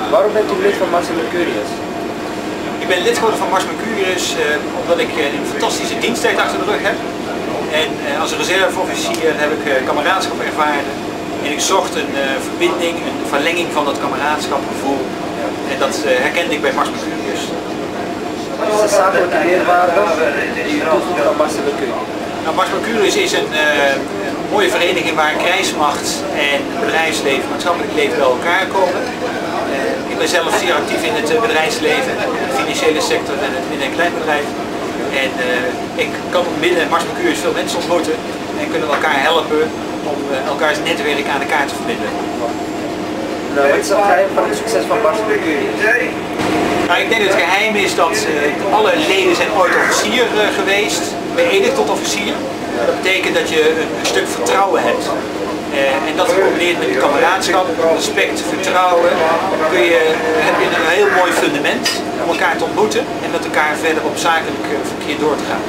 Waarom bent u lid van Mars Mercurius? Ik ben lid geworden van Mars Mercurius omdat ik een fantastische diensttijd achter de rug heb. En als reserveofficier heb ik kameraadschap ervaren. En ik zocht een verbinding, een verlenging van dat kameraadschapgevoel. En dat herkende ik bij Mars Mercurius. Wat is de zakelijke meerwaarde die u toevoegt aan Mars Mercurius? Nou, Mars Mercurius is een mooie vereniging waar krijgsmacht en bedrijfsleven, maatschappelijk leven bij elkaar komen. Ik ben zelf zeer actief in het bedrijfsleven, de financiële sector en het midden- en kleinbedrijf. En ik kan binnen Mars Mercurius veel mensen ontmoeten en kunnen elkaar helpen om elkaars netwerk aan elkaar te verbinden. Nou, wat is het geheim van het succes van Mars Mercurius? Nou, ik denk dat het geheim is dat alle leden zijn ooit officier geweest, beëdigd tot officier. Dat betekent dat je een stuk vertrouwen hebt. En dat gecombineerd met kameraadschap, respect, vertrouwen, heb je een heel mooi fundament om elkaar te ontmoeten en met elkaar verder op zakelijk verkeer door te gaan.